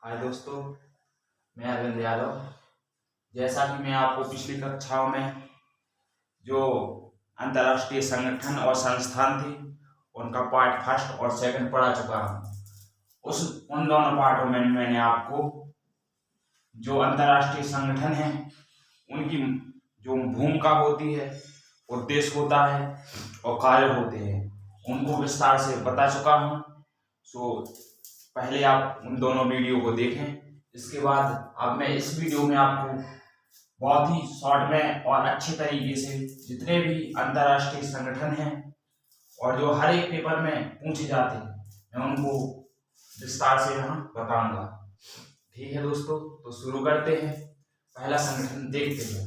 हाय दोस्तों, मैं अरविंद यादव। जैसा कि मैं आपको पिछली कक्षाओं में जो अंतर्राष्ट्रीय संगठन और संस्थान थी उनका पार्ट फर्स्ट और सेकंड पढ़ा चुका हूँ। उन दोनों पार्टों में मैंने आपको जो अंतर्राष्ट्रीय संगठन है उनकी जो भूमिका होती है, उद्देश्य होता है और कार्य होते हैं, उनको विस्तार से बता चुका हूँ। पहले आप उन दोनों वीडियो को देखें। इसके बाद अब मैं इस वीडियो में आपको बहुत ही शॉर्ट में और अच्छे तरीके से जितने भी अंतर्राष्ट्रीय संगठन हैं और जो हर एक पेपर में पूछे जाते हैं मैं उनको विस्तार से यहाँ बताऊंगा। ठीक है दोस्तों, तो शुरू करते हैं। पहला संगठन देखते हैं।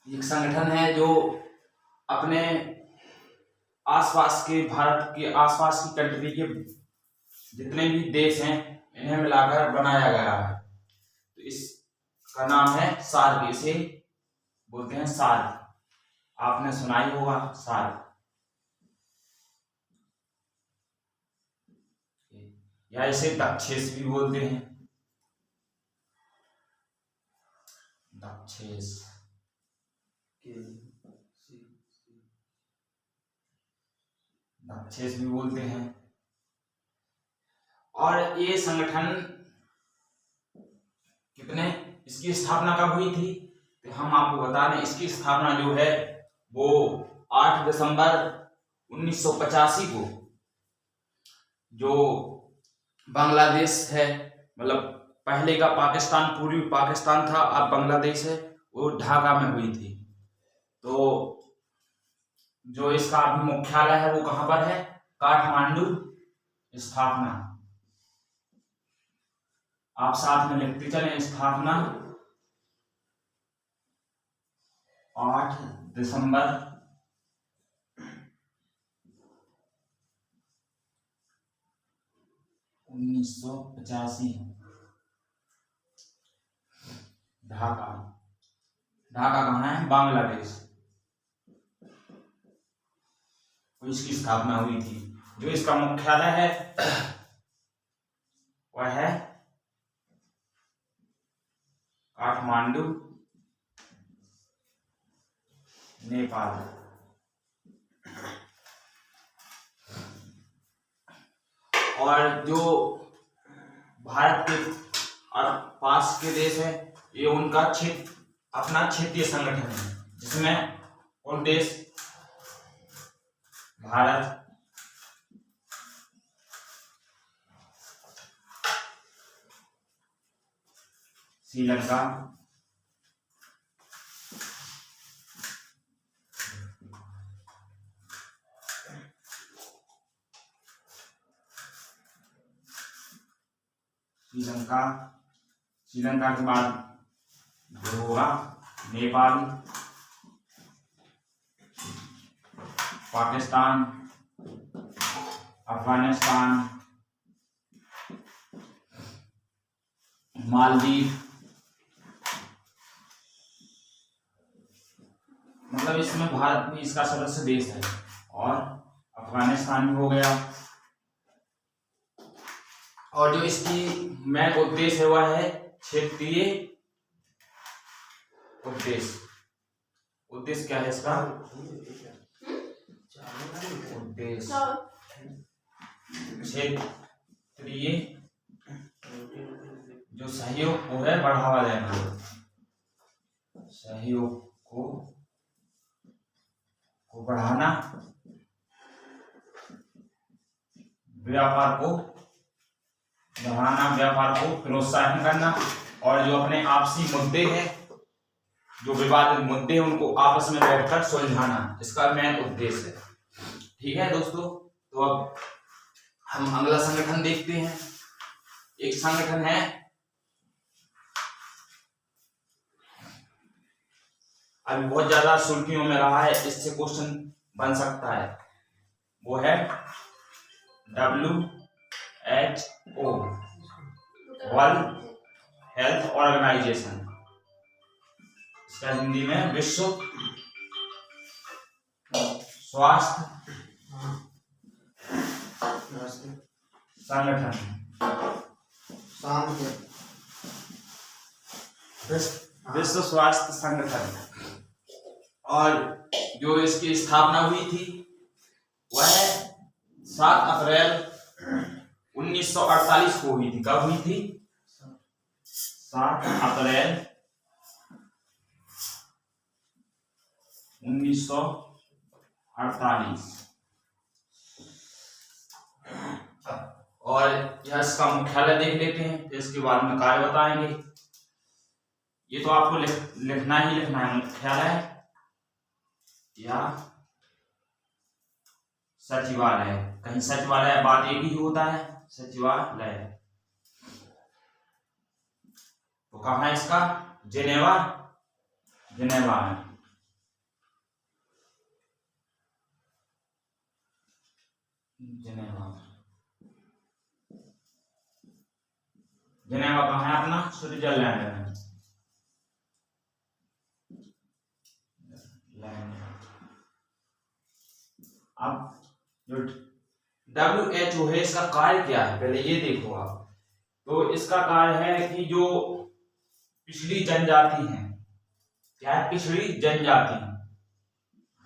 एक संगठन है जो अपने आसपास के भारत के आसपास की कंट्री के जितने भी देश हैं इन्हें मिलाकर बनाया गया है। तो इसका नाम है सार्क। इसे बोलते हैं सार्क। आपने सुना ही होगा सार्क, या इसे दक्षेस भी बोलते हैं। दक्षेस दक्षेस भी बोलते हैं। और ये संगठन इसकी स्थापना कब हुई थी तो हम आपको बता दें, इसकी स्थापना जो है वो 8 दिसंबर 1985 को जो बांग्लादेश है, मतलब पहले का पाकिस्तान, पूर्वी पाकिस्तान था, अब बांग्लादेश है, वो ढाका में हुई थी। तो जो इसका अभी मुख्यालय है वो कहां पर है? काठमांडू। स्थापना आप साथ में लिखते चले। स्थापना 8 दिसंबर 1985। ढाका कहाँ है? बांग्लादेश। तो इसकी स्थापना हुई थी। जो इसका मुख्यालय है वह है काठमांडू, नेपाल। और जो भारत के पास के देश है ये उनका अपना क्षेत्रीय संगठन है, जिसमें कौन देश? भारत, श्रीलंका, श्रीलंका के बाद जो होगा नेपाल, पाकिस्तान, अफगानिस्तान, मालदीव, मतलब इसमें भारत भी इसका सदस्य देश है, और अफगानिस्तान भी हो गया। और जो इसकी मेन उद्देश्य है वह है क्षेत्रीय उद्देश्य। उद्देश्य क्या है इसका? उद्देश्य क्षेत्रीय जो सहयोग को है बढ़ावा देना, सहयोग को बढ़ाना, व्यापार को बढ़ाना, व्यापार को प्रोत्साहन करना, और जो अपने आपसी मुद्दे हैं, जो विवादित मुद्दे हैं, उनको आपस में बैठकर सुलझाना, इसका मेन उद्देश्य है। ठीक है दोस्तों, तो अब हम अगला संगठन देखते हैं। एक संगठन है, अभी बहुत ज्यादा सुर्खियों में रहा है, इससे क्वेश्चन बन सकता है, वो है WHO, वर्ल्ड हेल्थ ऑर्गेनाइजेशन। इसका हिंदी में विश्व स्वास्थ्य संगठन, विश्व स्वास्थ्य संगठन। और जो इसकी स्थापना हुई थी वह 7 अप्रैल 1948 को हुई थी। कब हुई थी? 7 अप्रैल 1948। और यह इसका मुख्यालय देख लेते हैं, फिर इसके बाद में कार्य बताएंगे। ये तो आपको लिखना ही लिखना है, मुख्यालय या सचिवालय। कहीं सचिवालय बात एक ही होता है, सचिवालय। तो कहाँ है इसका? जिनेवा, जिनेवा में। जिनेवा, जिनेवा कहाँ है अपना? स्विट्जरलैंड में। अब जो WHO है, इसका कार्य क्या है पहले ये देखो आप। तो इसका कार्य है कि जो पिछड़ी जनजाति है, क्या है? पिछड़ी जनजाति,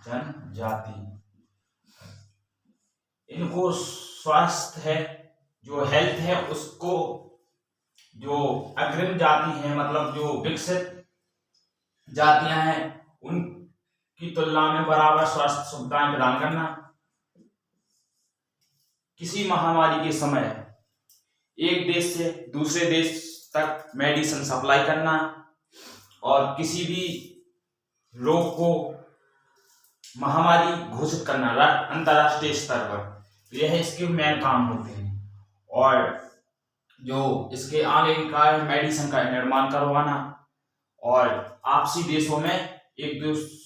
जनजाति, इनको स्वास्थ्य है, जो हेल्थ है उसको, जो अग्रिम जाति है मतलब जो विकसित जातियां हैं उनकी तुलना में बराबर स्वास्थ्य सुविधाएं प्रदान करना। किसी महामारी के समय एक देश से दूसरे देश तक मेडिसिन सप्लाई करना और किसी भी रोग को महामारी घोषित करना अंतरराष्ट्रीय स्तर पर, यह इसके मेन काम होते हैं। और जो इसके आगे का मेडिसिन का निर्माण करवाना और आपसी देशों में एक दूसरे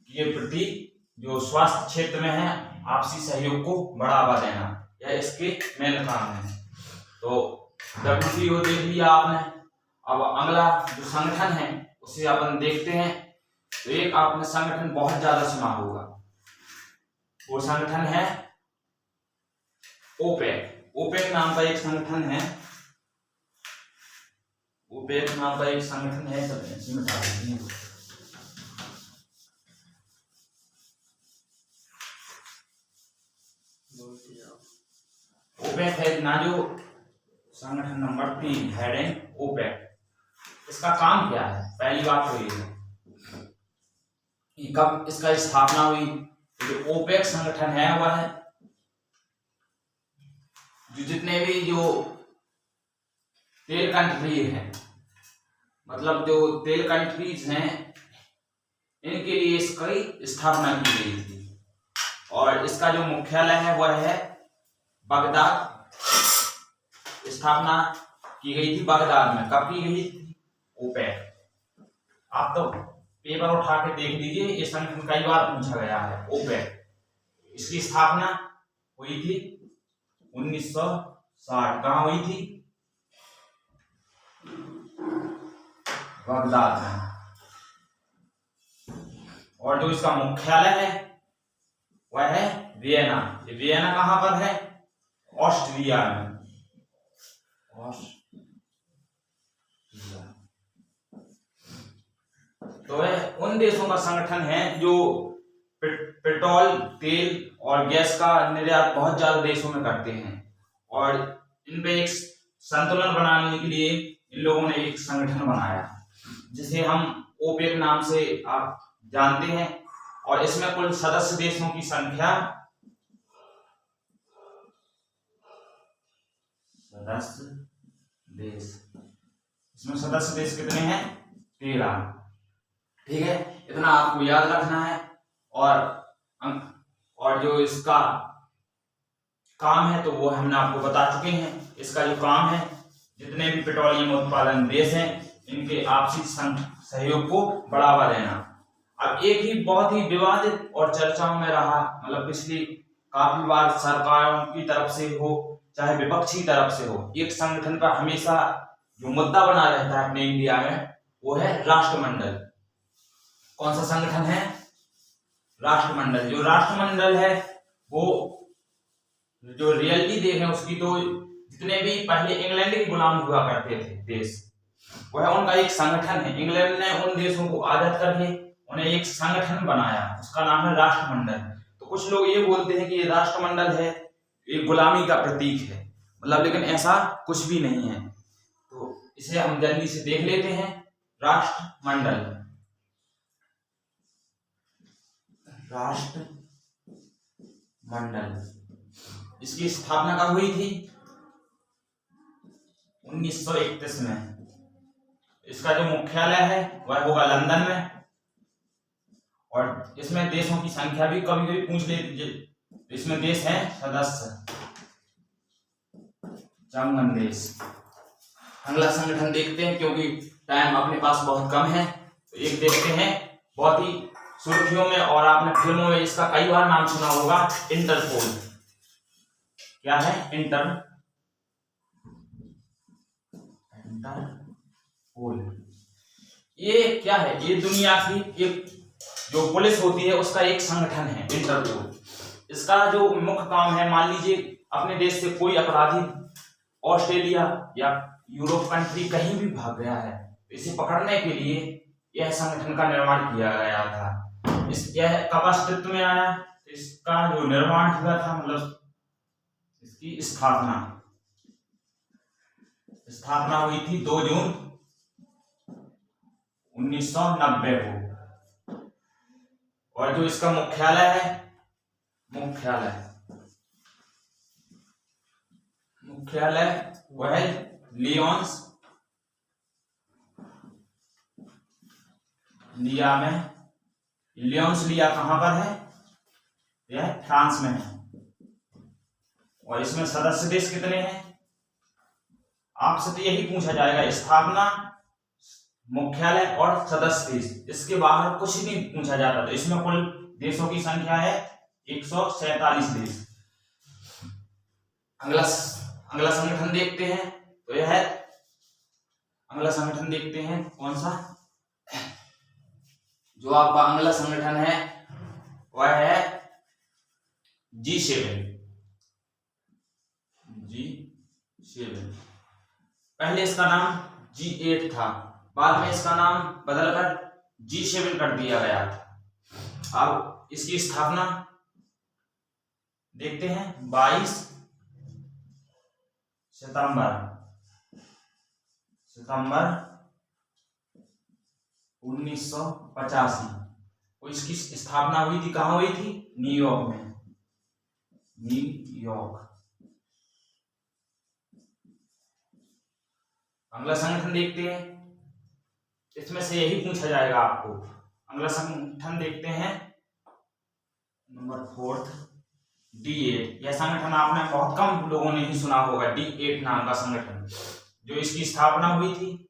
के प्रति जो स्वास्थ्य क्षेत्र में है आपसी सहयोग को बढ़ावा देना, यह इसके मेन काम है। तो WHO देख लिया आपने। अब अगला जो संगठन है उसे अपन देखते हैं। तो एक आपने संगठन बहुत ज्यादा सुना होगा, वो संगठन है ओपेक। ओपेक नाम का एक संगठन है, ओपेक नाम का एक संगठन है। सब इसमें बता देते हैं। ओपेक है ना जो संगठन नंबर 3, हेडिंग ओपेक। इसका काम क्या है? पहली बात तो ये है कि कब इसका स्थापना हुई। जो ओपेक संगठन है वह है जो जितने भी जो तेल कंट्री है, मतलब जो तेल कंट्रीज हैं, इनके लिए इसकी स्थापना की गई थी। और इसका जो मुख्यालय है वह है बगदाद। स्थापना की गई थी बगदाद में। कब की गई थी? ओपेक। आप तो पेपर उठा के देख लीजिए, ये संगठन कई बार पूछा गया है। ओपेक, इसकी स्थापना हुई थी 1960। कहाँ हुई थी? बगदाद में। और जो इसका मुख्यालय है वह है वियना। ये वियना कहाँ पर है? ऑस्ट्रिया में। तो वह उन देशों का संगठन है जो पेट्रोल, तेल और गैस का निर्यात बहुत ज्यादा देशों में करते हैं। और इन पे एक संतुलन बनाने के लिए इन लोगों ने एक संगठन बनाया जिसे हम ओपेक नाम से आप जानते हैं। और इसमें कुल सदस्य देशों की संख्या, सदस्य देश, इसमें सदस्य देश कितने हैं? 13। ठीक है, इतना आपको याद रखना है। और जो इसका काम है तो वो हमने आपको बता चुके हैं। इसका जो काम है, जितने भी पेट्रोलियम उत्पादन देश हैं इनके आपसी सहयोग को बढ़ावा देना। अब एक ही बहुत ही विवादित और चर्चाओं में रहा, मतलब पिछली काफी बार सरकारों की तरफ से हो चाहे विपक्षी तरफ से हो, एक संगठन का हमेशा जो मुद्दा बना रहता है अपने इंडिया में वो है राष्ट्रमंडल। कौन सा संगठन है? राष्ट्रमंडल। जो राष्ट्रमंडल है वो जो रियलिटी देख है उसकी, तो जितने भी पहले इंग्लैंड के गुलाम हुआ करते थे देश, वह उनका एक संगठन है। इंग्लैंड ने उन देशों को आजाद करके उन्हें एक संगठन बनाया, उसका नाम है राष्ट्रमंडल। तो कुछ लोग ये बोलते हैं कि ये राष्ट्रमंडल है, ये गुलामी का प्रतीक है, मतलब, लेकिन ऐसा कुछ भी नहीं है। तो इसे हम जल्दी से देख लेते हैं। राष्ट्रमंडल, राष्ट्रमंडल, इसकी स्थापना कब हुई थी? 1931 में। इसका जो मुख्यालय है वह होगा लंदन में। और इसमें देशों की संख्या भी कभी कभी पूछ लेती, इसमें देश हैं सदस्य, जर्मन देश। अगला संगठन देखते हैं, क्योंकि टाइम अपने पास बहुत कम है। तो एक देखते हैं, बहुत ही सुर्खियों में और आपने फिल्मों में इसका कई बार नाम सुना होगा, इंटरपोल। क्या है? इंटरपोल। ये क्या है? ये दुनिया की एक जो पुलिस होती है उसका एक संगठन है, इंटरपोल। इसका जो मुख्य काम है, मान लीजिए अपने देश से कोई अपराधी ऑस्ट्रेलिया या यूरोप कंट्री कहीं भी भाग गया है, इसे पकड़ने के लिए यह संगठन का निर्माण किया गया था। यह कब अस्तित्व में आया? इसका जो निर्माण हुआ था, मतलब इसकी स्थापना हुई थी 2 जून 1990 को। और जो इसका मुख्यालय है, मुख्यालय वह है लियोन्स, लिया में। लियोन्स लिया कहां पर है? यह फ्रांस में है। और इसमें सदस्य देश कितने हैं? आपसे तो यही पूछा जाएगा, स्थापना, मुख्यालय और सदस्य देश, इसके बाहर कुछ नहीं पूछा जाता। तो इसमें कुल देशों की संख्या है 147 देश। अगला संगठन देखते हैं, तो यह है, अगला संगठन देखते हैं कौन सा? जो आपका अगला संगठन है वह है G7। पहले इसका नाम G8 था, बाद में इसका नाम बदलकर G7 कर दिया गया था। अब इसकी स्थापना देखते हैं, 22 सितंबर 1985 को इसकी स्थापना हुई थी। कहां हुई थी? न्यूयॉर्क में। अगला संगठन देखते हैं, इसमें से यही पूछा जाएगा आपको। अगला संगठन देखते हैं, नंबर 4, D8। यह संगठन आपने बहुत कम लोगों ने ही सुना होगा, D8 नाम का संगठन। जो इसकी स्थापना हुई थी,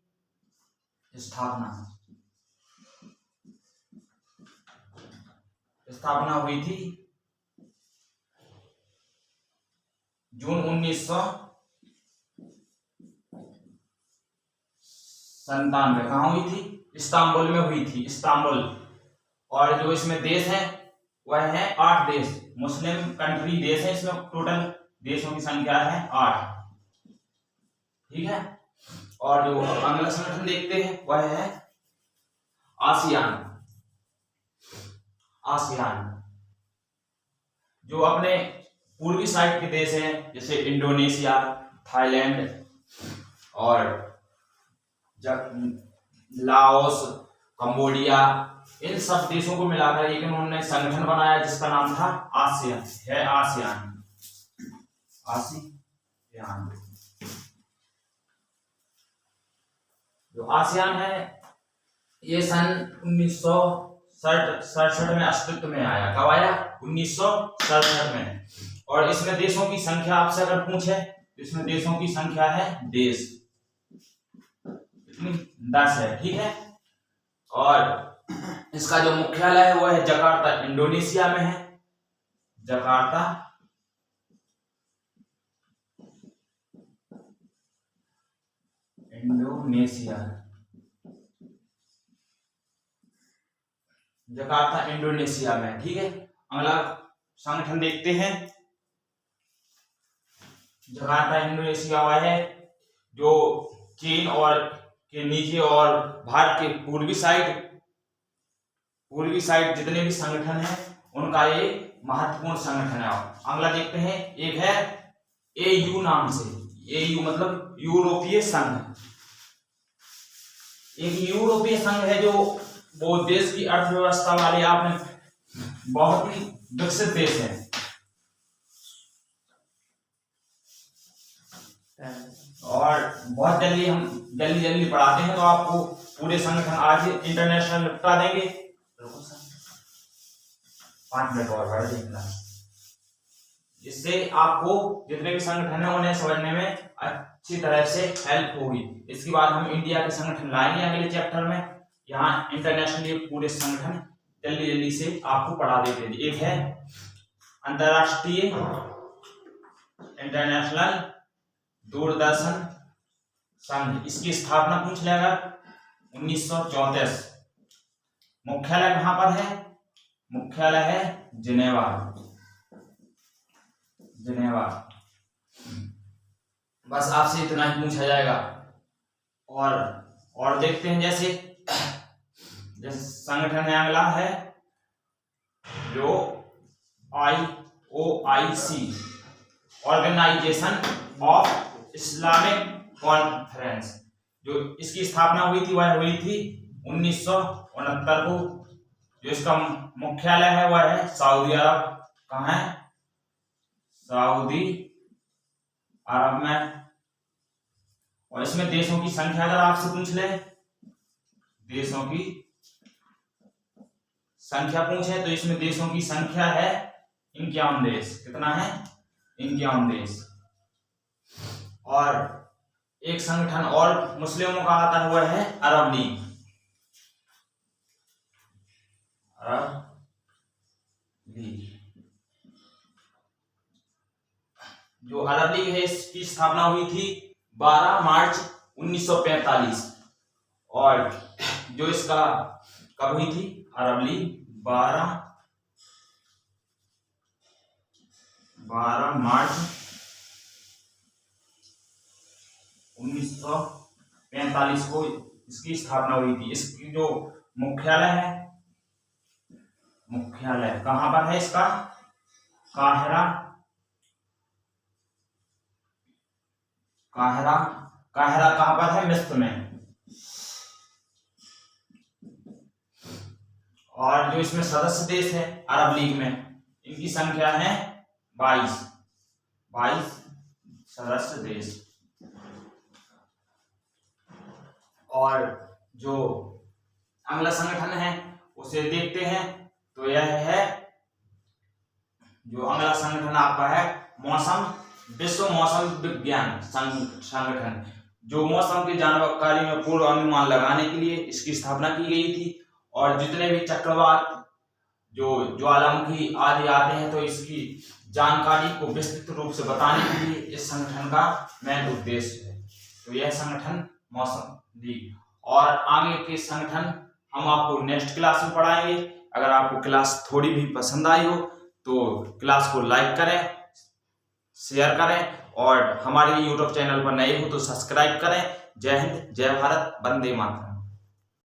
जून 1997। कहां हुई थी? इस्तांबुल में हुई थी, इस्तांबुल। और जो इसमें देश है वह है 8 देश, मुस्लिम कंट्री देश है। इसमें टोटल देशों की संख्या है 8। ठीक है। और जो अगला संगठन देखते हैं वह है आसियान। जो अपने पूर्वी साइड के देश हैं, जैसे इंडोनेशिया, थाईलैंड और लाओस, कंबोडिया, इन सब देशों को मिलाकर एक उन्होंने संगठन बनाया जिसका नाम था आसियान। जो आसियान है ये सन 1967 में अस्तित्व में आया। कब आया? 1967 में। और इसमें देशों की संख्या आपसे अगर पूछे, इसमें देशों की संख्या है देश कितनी? 10 है। ठीक है। और इसका जो मुख्यालय है वो है जकार्ता, इंडोनेशिया में है। जकार्ता इंडोनेशिया में। ठीक है। अगला संगठन देखते हैं, जकार्ता इंडोनेशिया वह है जो चीन और के नीचे और भारत के पूर्वी साइड जितने भी संगठन हैं उनका ये महत्वपूर्ण संगठन है। अगला देखते हैं, एक है एयू नाम से, एयू मतलब यूरोपीय संघ। एक यूरोपीय संघ है जो वो देश की अर्थव्यवस्था वाले आपने बहुत ही विकसित देश है। और बहुत जल्दी हम जल्दी पढ़ाते हैं तो आपको पूरे संगठन आज इंटरनेशनल निपटा देंगे। 5 मिनट और बढ़ देखना, इससे आपको जितने भी संगठन है उन्हें समझने में अच्छी तरह से हेल्प होगी। इसके बाद हम इंडिया के संगठन लाएंगे अगले चैप्टर में। यहाँ इंटरनेशनली पूरे संगठन जल्दी से आपको पढ़ा देते हैं। एक है अंतरराष्ट्रीय इंटरनेशनल दूरदर्शन संघ, इसकी स्थापना पूछ लेगा 1934। मुख्यालय कहां पर है? मुख्यालय है जिनेवा। बस आपसे इतना ही पूछा जाएगा। और देखते हैं, जैसे संगठन है अगला है जो IOIC, organisation of Islamic conference. जो इसकी स्थापना हुई थी वह हुई थी 1969 को। जो इसका मुख्यालय है वह है सऊदी अरब। कहाँ है? सऊदी अरब में। और इसमें देशों की संख्या अगर आपसे पूछ ले, देशों की संख्या पूछे तो इसमें देशों की संख्या है 51 देश। कितना है? 51 देश। और एक संगठन और मुस्लिमों का आता हुआ है अरब लीग। जो अरब लीग है इसकी स्थापना हुई थी 12 मार्च 1945। और जो इसका कब हुई थी अरब लीग? 12 मार्च 1945 को इसकी स्थापना हुई थी। इसकी जो मुख्यालय है, मुख्यालय कहां पर है इसका? काहिरा कहां पर है? मिस्र में। और जो इसमें सदस्य देश है अरब लीग में, इनकी संख्या है 22 सदस्य देश। और जो अगला संगठन है उसे देखते हैं, तो यह है जो अगला संगठन आपका है विश्व मौसम विज्ञान संगठन। जो मौसम की जानकारी में पूर्व अनुमान लगाने के लिए इसकी स्थापना की गई थी। और जितने भी चक्रवात, जो ज्वालामुखी आदि आते हैं, तो इसकी जानकारी को विस्तृत रूप से बताने के लिए इस संगठन का मेन उद्देश्य है। तो यह संगठन मौसम लीग। और आगे के संगठन हम आपको नेक्स्ट क्लास में पढ़ाएंगे। अगर आपको क्लास थोड़ी भी पसंद आई हो तो क्लास को लाइक करें, शेयर करें, और हमारे YouTube चैनल पर नए हो तो सब्सक्राइब करें। जय हिंद, जय भारत, वंदे मातरम।